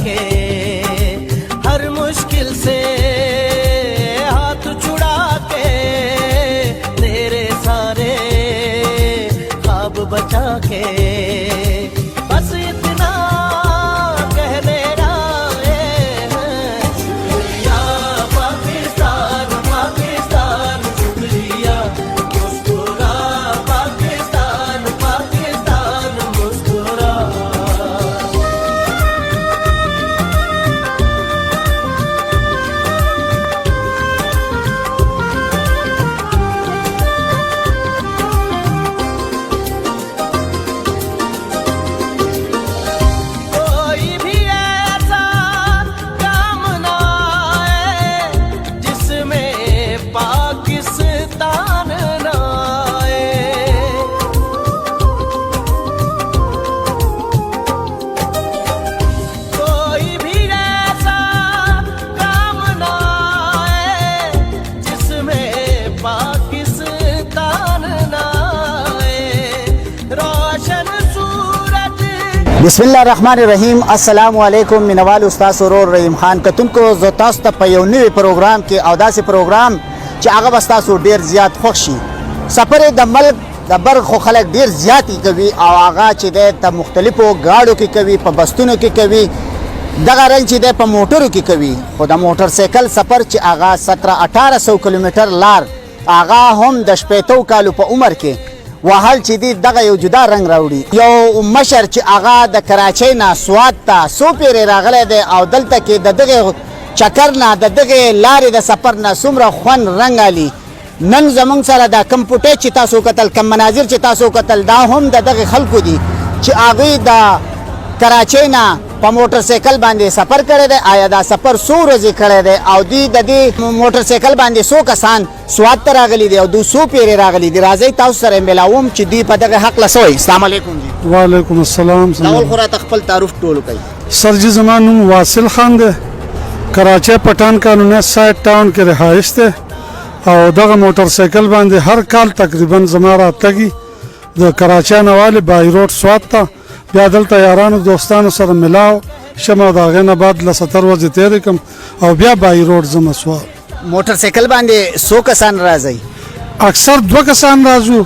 के हर मुश्किल से हाथ छुड़ा के तेरे सारे ख्वाब बचा के बस इतना कह देना शुक्रिया पाकिस्तान पाकिस्तान शुक्रिया मुस्कुरा पाकिस्तान पाकिस्तान मुस्कुरा। कोई भी ऐसा काम ना आए जिसमें पाकिस्तान ना आए। कोई भी ऐसा काम ना आए जिसमें पाकिस्तान ना आए। रोशन सूरज बिस्मिल्लाहिर्रहमानिर्रहीम अस्सलाम वालेकुम मिनवाल उस्ताद सरोर रहीम खान कतुन को जो तास्त په یو نوی پروګرام کې او داسې پروګرام چې هغه به ستاسو ډېر زیات خوښ شي. سفر د ملک د بر خو خلک ډېر زیات کوي او هغه چې دی ته مختلفو ګاډو کې کوي، په بسونو کې کوي، دغه رنګ چې دی په موټرو کې کوي. خو د موټر سایکل سفر چې هغه 1700-1800 کیلومتر لار هغه هم د شپېتو کالو په عمر کې وهل چې دی دغه یو جدا رنګ راوړي. یو مشر چې هغه د کراچۍ نه سوات ته څو پیرې راغلی دی او دلته کې د دغې چکر نه د دغې لارې د سفر نه څومره خوند رنګ علي. نن زموږ سره دا کم پوټی چې تاسو کتل، کم مناظر چې تاسو کتل، دا هم د دغې خلکو دي چې هغوی د کراچۍ نه په موټر سایکل باندې سفر کړی دی. آیا دا سفر څو ورځې کړی دی او دوی د دې موټر سایکل باندې څو کسان سوات ته راغلي دي او دوی څو پیرې راغلي دي. راځئ تاسو سره میلاوم چې دوی په دغه هکله څه وایي. السلام علیکم جی. وعلیکم السلام. اول خو راته خپل تعارف ټولو کوي. سر جی زما نوم واصل خان دی، کراچۍ پټان قانون 60 ټاون کې رهایش دی او دغه موټر سایکل باندې هر کال تقریبا زما راتګي د کراچۍ نه والي بای روډ سوات ته، بیا دلته یارانو دوستانو سره ملاو شم او د هغې نه بعد له 70 ورځې تېرې کړم او بیا بای روډ ځم سوات. موټر سایکل باندې څو کسان راځئ؟ اکثر 2 کسان راځو،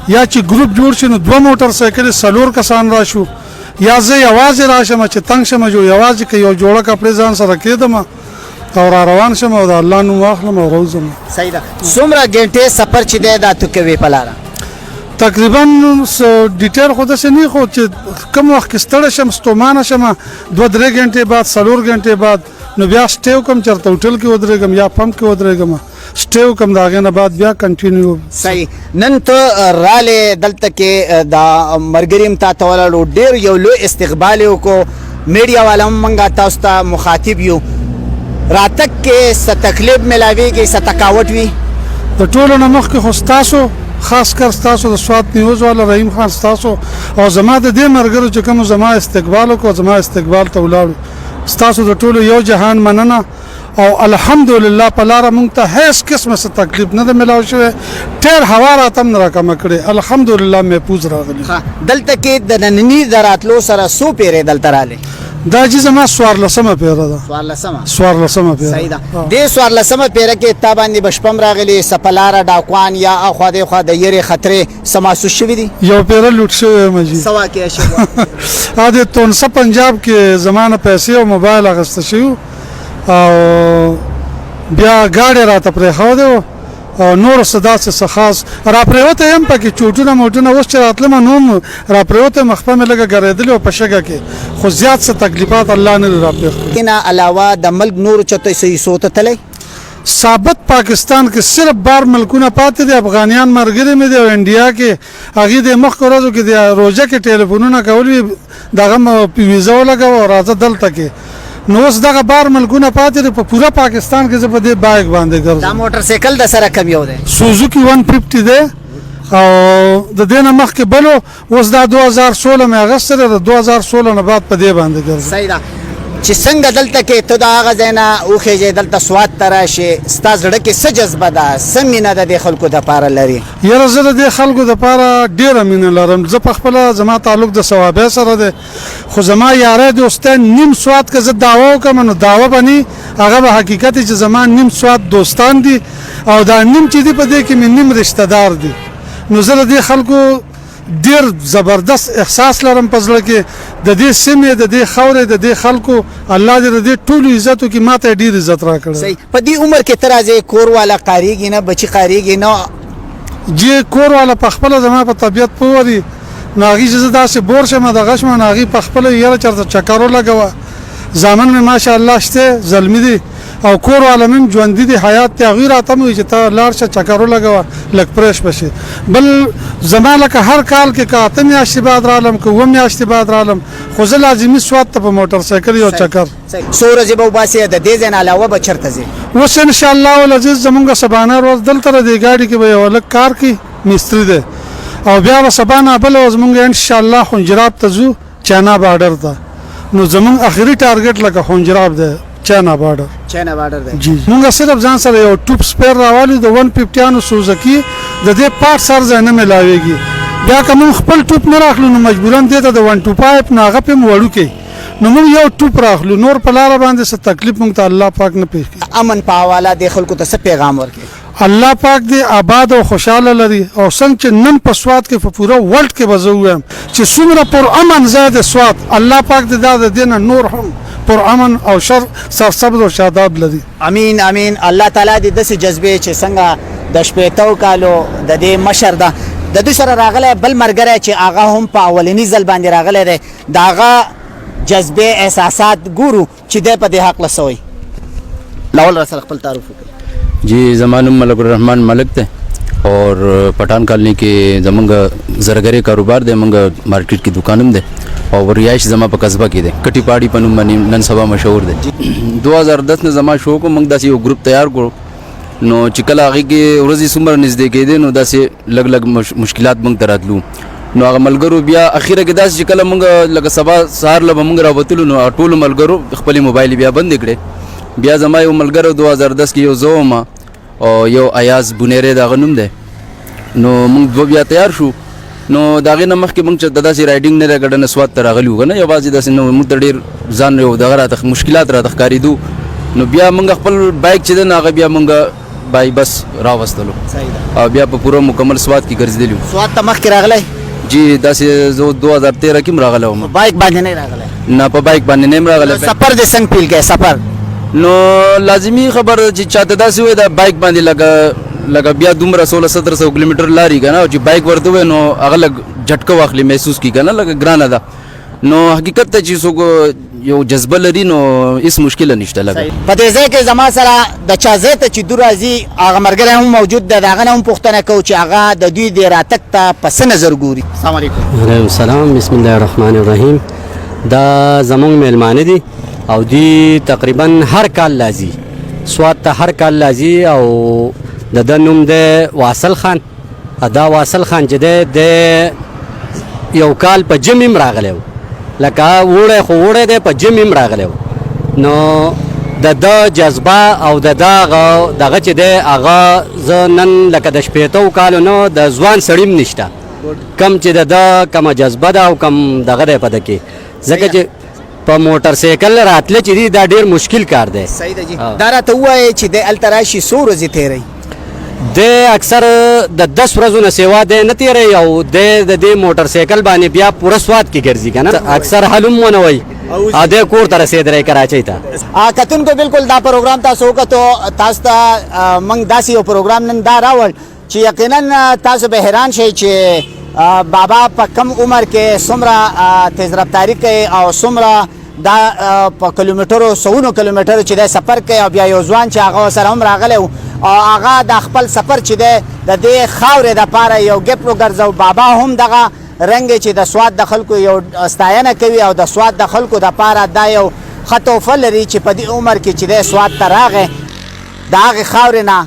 یا چې ګروپ جوړ شي نو 2 موټر سایکل 4 کسان راشو، یا زه یوازې راشم چې تنګ شم جو یوازې که یو جوړه کپړې ځان سره کېدم او را روان شم او د الله نوم واخلم او روزم. صحیح ده. څومره ګنټې سفر چې دی دا تو کوي په لاره؟ تقریبا ډیټیل خو داسې نه خو چې کوم وخت کې ستړی شم ستومانه شم 2-3 غنټې بعد 4 غنټې بعد نو بیا سټیو کوم چېرته هوټل کې ودرېږم یا پمپ کې ودرېږم سټیو کوم د هغې نه بعد بیا کنټینیو. صحیح. نن ته رالې دلته کې د ملګري هم تا ته ولاړو، ډېر یو لوی استقبال یې وکړو، میډیا والا هم موږ تاسو ته مخاطب یو. راتګ کې څه تکلیف میلاویږي، څه تکاوټ وي؟ د ټولو نه مخکې خو ستاسو خاص کر ستاسو د سوات نیوز والا رحیم خان ستاسو او زما د دې ملګرو چې کوم زما استقبال وکړو زما استقبال ته ولاړو، ستاسو د ټولو یو جهان مننه او الحمدلله په لاره موږ ته هیڅ قسمه څه تکلیف نه ده میلاو شوی، ټیر هوا راته هم نه راکمه کړې، الحمدلله محفوظ راغلي. دلته کې د ننني د راتلو سره څو پیرې دلته رالې؟ دا چې زما 14مه پیره ده. 14مه پیره. صحیح ده. دې 14مه پیره کې تا باندې بشپم راغلي، سپلاره ډاکوان یا اخوا د خوا د یری خطرې سماسو شوي دي؟ یو پیره لوټ شوی مجي سوا کې شوی ا دې تونسه پنجاب کې زمانه پیسې او موبایل اغسته شو او بیا ګاډي راته پرې خو دی او نور صدا څه خاص را پریوته هم پکې چوټونه موټونه اوس چې راتلم نوم را پریوته مخفه مې لګه غړېدل او په شګه کې خو زیات څه تکلیفات الله نه را پېښ کنا علاوه د ملک نور چته سي سوت تلې ثابت پاکستان کې صرف بار ملکونه پاتې دي، افغانیان مرګري مې دي او انډیا کې هغه د مخ کورازو کې د روزه کې ټلیفونونه کول دغه ویزا ولګاو راځه دلته کې نو اوس دغه بار ملکونه پاتې دي په پورا پاکستان کې زه په دې بایک باندې ګرځم. دا موټر سایکل د سره کم یو دی سوزوکی 150 دی او د دې نه مخکې بلو اوس دا 2016 مې اغسطس د 2016 نه بعد په دې باندې ګرځم. صحیح ده. چې څنګه دلته کې ته د هغه ځای نه وخېژې دلته سوات ته راشې ستا زړه کې څه جذبه ده څه مینه د دې خلکو دپاره لري یاره زه د دې خلکو دپاره ډېره مینه لرم زه پخپله زما تعلق د ثوابۍ سره دی خو زما یاری دوستان نیم سوات که زه دعوه وکړم نو دعوه به نه هغه به حقیقت چې زما نیم سوات دوستان دي او دا نیم چې دي په دې کې مې نیم رشته دار دي نو زه د دې خلکو ډیر زبردست احساس لرم په زړه کې د دې سیمې د دې خاورې د دې خلکو الله دې د دې ټولو عزت وکړي ماته ډیر عزت راکړی صحیح په دې عمر کې ته راځې کور والا قاریږي نه بچي قاریږي نه جې کور والا په خپله زما په طبیعت پوه دي نو هغې چې زه داسې بور شم دغه شم نو هغې په خپله یاره چېرته چکر ولګوه زامن مې ماشاءالله شته زلمي دي او کور والا مې ژوندي دي حیات دی هغوی راته وایي چې ته لاړ شه چکر ولګوه لږ پریش به شي بل زما لکه هر کال کې که 8 میاشتې بعد رالم که 7 میاشتې بعد رالم خو زه لازمي سوات ته په موټر سایکل یو چکر څو ورځې به وباسې د دې ځای نه علاوه به چېرته ځې اوس انشاءالله العزیز زمونږ سبانه ورځ دلته د دې ګاډي کې به یو هلک کار کوي مستري دی او بیا به سبا نه بله ورځ مونږ انشاءالله خنجراب ته ځو چانا باډر ته نو زمونږ اخري ټارګټ لکه خنجراب دی چانا باډر جی مونږ صرف ځان سره یو ټوپ سپیر راوالو د 150 سوزکی د دې پارت سر ځای نه ملاویږي بیا که مونږ خپل ټوپ نه راخلو نو مجبورا دې ته د 125 نه هغه پې وړوکی نو مونږ یو ټوپ راخلو نور په لاره باندې څه تکلیف مونږ ته الله پاک نه پېښ کړي امن په حواله دې خلکو ته څه پیغام ورکړي الله پاک دې آباد او خوشاله لري او څنګه چې نن په سوات کې په پوره ورلډ کې به زه ووایم چې څومره پر امن ځای دی سوات الله پاک دې دا د دې نه نور هم پر امن او شر سرسبز او شاداب لري امین امین الله تعالی دې داسې جذبې چې څنګه د شپېتو کالو د دې مشر ده د دوی سره راغلی بل ملګری چې هغه هم په اولني ځل باندې راغلی دی د هغه جذبې احساسات ګورو چې دی په دې هکله څه وایي لاول را سره خپل تعارف وکړي जी ज़मान मलक रहमान मलक थे और पठान कॉलोनी के जमंग ज़रगरे कारोबार दे मंग मार्केट की दुकानम दे और रिहाइश जमा पर कस्बा की दे कटी पहाड़ी पनुम मनी ननसबा मशहूर दे 2010 ने जमा शो को मंग दासी वो ग्रुप तैयार करो नो चिकला आगे के रोज़ी सुमर नज़दीक दे नो दासी लग लग मुश्किलात मंग तरत लूँ नो आगे मलगरो बिया आखिर के दास चिकला मंग लग सबा सार लब मंग रावतलू नो टोल मलगरो खपली मोबाइल बिया बंद दिखड़े बिया जमा यो मलगरो 2010 की यो जोमा او یو ایاز بونیره دا غنوم ده نو موږ دوه بیا تیار شو نو داغه نمخ کې موږ چې داسې رایډینګ نه راګړنه سوات تر غلیو کنه یو بازي داسې نو موږ ډیر ځان یو دغه راته مشکلات را تخکاریدو نو بیا موږ خپل بایک چې نه هغه بیا موږ بای بس راوستلو او بیا په پوره مکمل سوات کې ګرځیدلو سوات ته مخ کې راغلی جی داسې زه 2013 کې راغلم بایک باندې نه راغلی نه په بایک باندې نه راغلم سفر دې څنګه پیل کې سفر نو لازمی خبر چې چاته داسې وي دا بایک باندې لګا بیا دومره 1600 کیلومتر لاري کنه چې بایک ورته وي نو هغه لګ جټکه واخلي محسوس کی کنه لګ ګرانه ده نو حقیقت ته چې څوک یو جذبه لري نو هیڅ مشکل نشته لګ په دې ځای کې زما سره د چا ځای ته چې دو راځي هغه مرګره هم موجود ده داغه هم پوښتنه کو چې هغه د دوی د راتګ ته پس نظر ګوري السلام علیکم وعلیکم السلام بسم الله الرحمن الرحیم دا زمونږ میلمانه دي او دی تقریبا هر کال لازی سوات ته هر کال لازی او د نوم د واصل خان ادا واصل خان چې د یو کال په جمیم راغلو لکه وړه خو وړه د په جمیم راغلو نو د جذبه او دغه چې د اغا زنن لکه د شپېتو کال نو د ځوان سړیم نشته کم چې د کم جذبه دا او کم دغه د پد کې ځکه چې په موټر سایکل راتله چې دا ډیر مشکل کار دی صحیح ده جی دا راته وایي چې د التراشي څو ورځې تیری د اکثر د 10 ورځو نه سیوا دی نه تیری او د موټر سایکل باندې بیا پوره سوات کې ګرځي کنه اکثر حلم ونه وای ا د کور تر رسیدره کراچۍ ته کتونکو بالکل دا پروګرام تاسو وکړو تاسو ته موږ داسې یو پروګرام نن دا راوړ چې یقینا تاسو به حیران شئ چې بابا په کم عمر کې څومره تیز رفتاری کوي او څومره دا په کیلومترو سوونو کیلومترو چې دا سفر کوي او بیا یو ځوان چې هغه سره هم راغلی او هغه د خپل سفر چې دی د دې خاورې دپاره یو ګپ وګرځو بابا هم دغه رنګ چې د سوات د خلکو یو ستاینه کوي او د سوات د خلکو دپاره دا یو ښه تحفه لري چې په دې عمر کې چې دی سوات ته راغی د هغې خاورې نه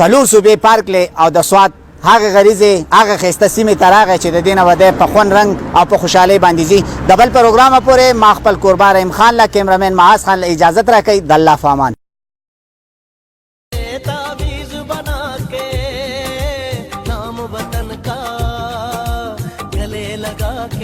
4 صوبې پار کړې او د سوات هغه غریزه هغه خسته سیمه تراغه چې د دینه وده په خون رنگ او په خوشحالي باندې زی د بل پروګرام پورې ما خپل قربان رحیم خان لا کیمرامین معاذ خان له اجازه راکړي د الله فامان तावीज़ बना के नाम वतन का गले लगा के